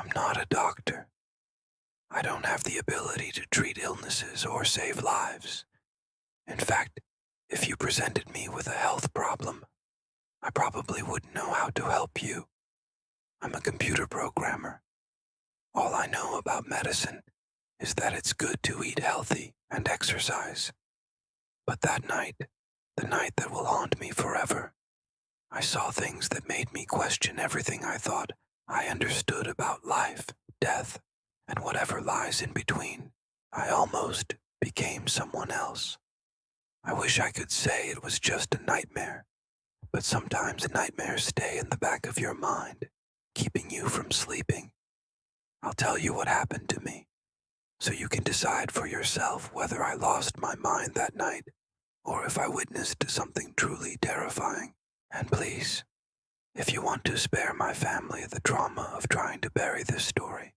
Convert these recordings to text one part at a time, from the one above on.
I'm not a doctor. I don't have the ability to treat illnesses or save lives. In fact, if you presented me with a health problem, I probably wouldn't know how to help you. I'm a computer programmer. All I know about medicine is that it's good to eat healthy and exercise. But that night, the night that will haunt me forever, I saw things that made me question everything I thought I understood about life, death, and whatever lies in between. I almost became someone else. I wish I could say it was just a nightmare, but sometimes nightmares stay in the back of your mind, keeping you from sleeping. I'll tell you what happened to me, so you can decide for yourself whether I lost my mind that night or if I witnessed something truly terrifying. And please, if you want to spare my family the trauma of trying to bury this story,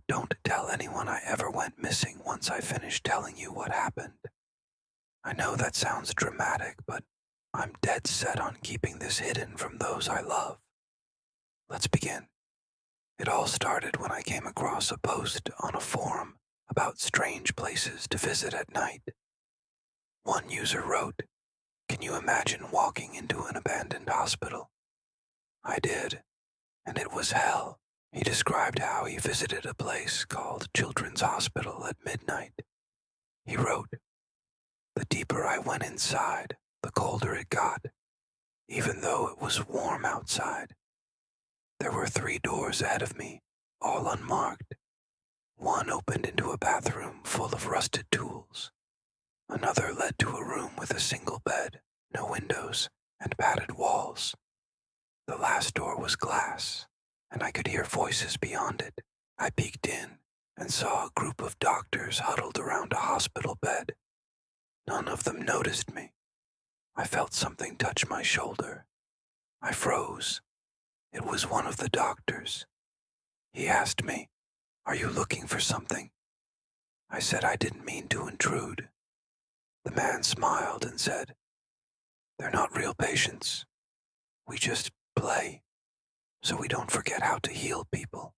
don't tell anyone I ever went missing once I finish telling you what happened. I know that sounds dramatic, but I'm dead set on keeping this hidden from those I love. Let's begin. It all started when I came across a post on a forum about strange places to visit at night. One user wrote, "Can you imagine walking into an abandoned hospital?" I did, and it was hell. He described how he visited a place called Children's Hospital at midnight. He wrote, "The deeper I went inside, the colder it got, even though it was warm outside. There were 3 doors ahead of me, all unmarked. One opened into a bathroom full of rusted tools. Another led to a room with a single bed, no windows, and padded walls. The last door was glass, and I could hear voices beyond it. I peeked in and saw a group of doctors huddled around a hospital bed. None of them noticed me. I felt something touch my shoulder. I froze. It was one of the doctors. He asked me, 'Are you looking for something?' I said I didn't mean to intrude. The man smiled and said, 'They're not real patients. We just play, so we don't forget how to heal people.'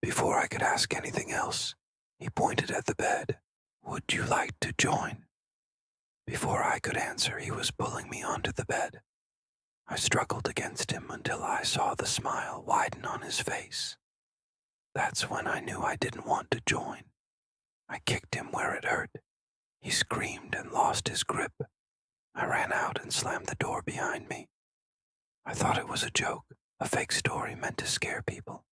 Before I could ask anything else, he pointed at the bed. 'Would you like to join?' Before I could answer, he was pulling me onto the bed. I struggled against him until I saw the smile widen on his face. That's when I knew I didn't want to join. I kicked him where it hurt. He screamed and lost his grip. I ran out and slammed the door behind me. I thought it was a joke, a fake story meant to scare people.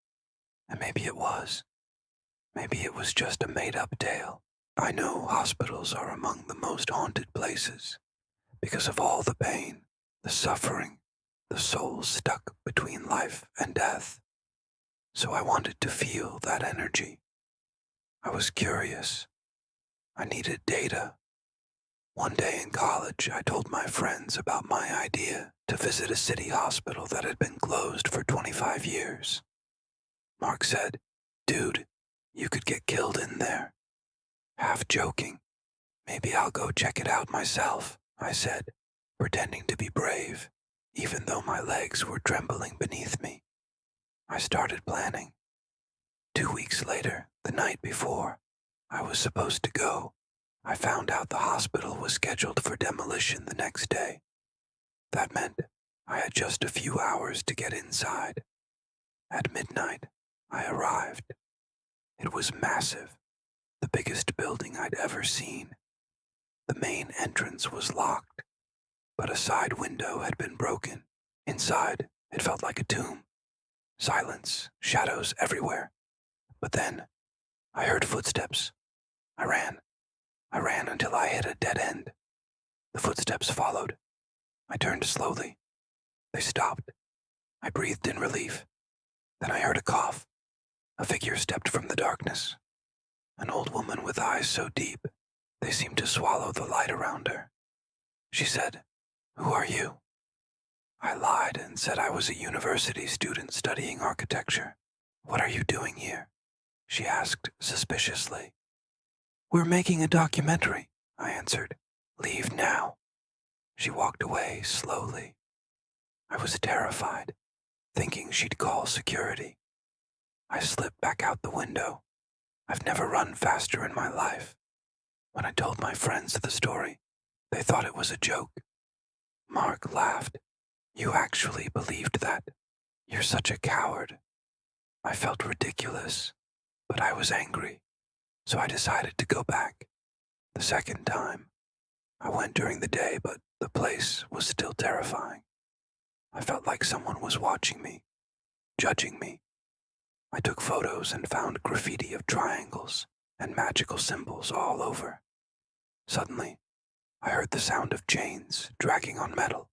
And maybe it was. Maybe it was just a made-up tale. I know hospitals are among the most haunted places because of all the pain, the suffering, the soul stuck between life and death. So I wanted to feel that energy. I was curious. I needed data. One day in college, I told my friends about my idea to visit a city hospital that had been closed for 25 years. Mark said, "Dude, you could get killed in there." Half joking, "Maybe I'll go check it out myself," I said, pretending to be brave, even though my legs were trembling beneath me. I started planning. 2 weeks later, the night before I was supposed to go, I found out the hospital was scheduled for demolition the next day. That meant I had just a few hours to get inside. At midnight, I arrived. It was massive, the biggest building I'd ever seen. The main entrance was locked, but a side window had been broken. Inside, it felt like a tomb. Silence, shadows everywhere. But then, I heard footsteps. I ran. I ran until I hit a dead end. The footsteps followed. I turned slowly. They stopped. I breathed in relief. Then I heard a cough. A figure stepped from the darkness. An old woman with eyes so deep, they seemed to swallow the light around her. She said, "Who are you?" I lied and said I was a university student studying architecture. "What are you doing here?" she asked suspiciously. "We're making a documentary," I answered. "Leave now." She walked away slowly. I was terrified, thinking she'd call security. I slipped back out the window. I've never run faster in my life. When I told my friends the story, they thought it was a joke. Mark laughed. You actually believed that? You're such a coward. I felt ridiculous, but I was angry, so I decided to go back. The second time, I went during the day, but the place was still terrifying. I felt like someone was watching me, judging me. I took photos and found graffiti of triangles and magical symbols all over. Suddenly, I heard the sound of chains dragging on metal.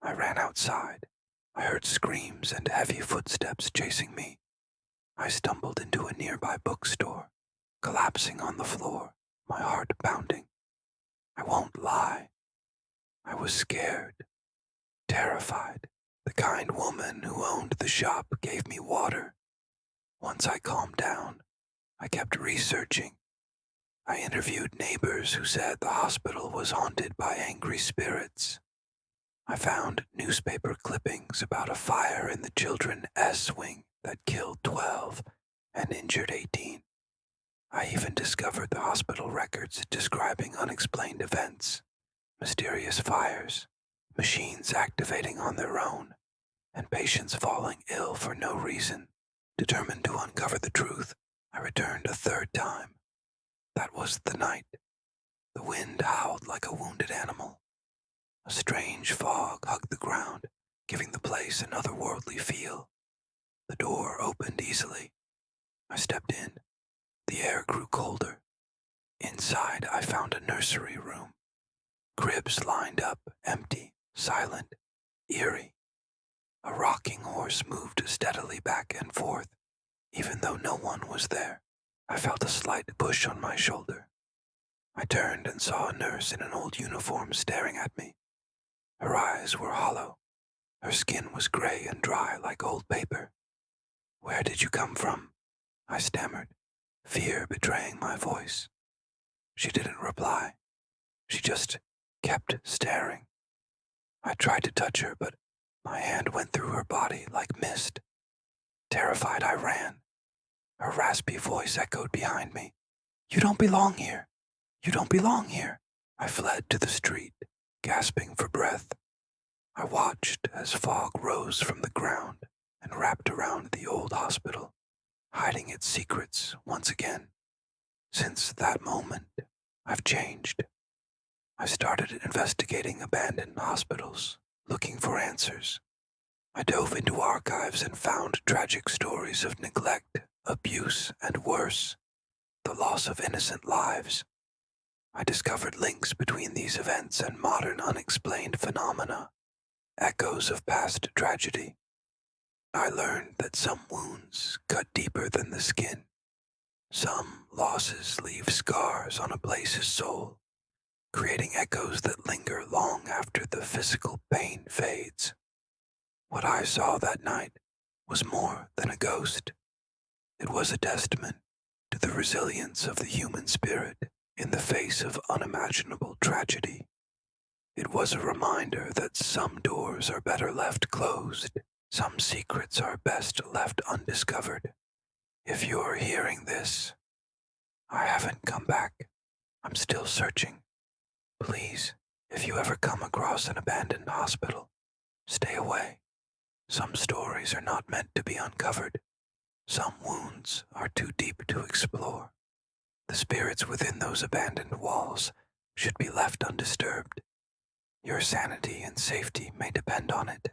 I ran outside. I heard screams and heavy footsteps chasing me. I stumbled into a nearby bookstore, collapsing on the floor, my heart pounding. I won't lie. I was scared, terrified. The kind woman who owned the shop gave me water. Once I calmed down, I kept researching. I interviewed neighbors who said the hospital was haunted by angry spirits. I found newspaper clippings about a fire in the Children S wing that killed 12 and injured 18. I even discovered the hospital records describing unexplained events, mysterious fires, machines activating on their own, and patients falling ill for no reason. Determined to uncover the truth, I returned a third time. That was the night. The wind howled like a wounded animal. A strange fog hugged the ground, giving the place an otherworldly feel. The door opened easily. I stepped in. The air grew colder. Inside, I found a nursery room. Cribs lined up, empty, silent, eerie. A rocking horse moved steadily back and forth. Even though no one was there, I felt a slight push on my shoulder. I turned and saw a nurse in an old uniform staring at me. Her eyes were hollow. Her skin was gray and dry like old paper. Where did you come from? I stammered, fear betraying my voice. She didn't reply. She just kept staring. I tried to touch her, but my hand went through her body like mist. Terrified, I ran. Her raspy voice echoed behind me. You don't belong here. You don't belong here. I fled to the street, gasping for breath. I watched as fog rose from the ground and wrapped around the old hospital, hiding its secrets once again. Since that moment, I've changed. I started investigating abandoned hospitals, looking for answers. I dove into archives and found tragic stories of neglect, abuse, and worse, the loss of innocent lives. I discovered links between these events and modern unexplained phenomena, echoes of past tragedy. I learned that some wounds cut deeper than the skin. Some losses leave scars on a place's soul, creating echoes that linger long after the physical pain fades. What I saw that night was more than a ghost. It was a testament to the resilience of the human spirit in the face of unimaginable tragedy. It was a reminder that some doors are better left closed, some secrets are best left undiscovered. If you're hearing this, I haven't come back. I'm still searching. Please, if you ever come across an abandoned hospital, stay away. Some stories are not meant to be uncovered. Some wounds are too deep to explore. The spirits within those abandoned walls should be left undisturbed. Your sanity and safety may depend on it.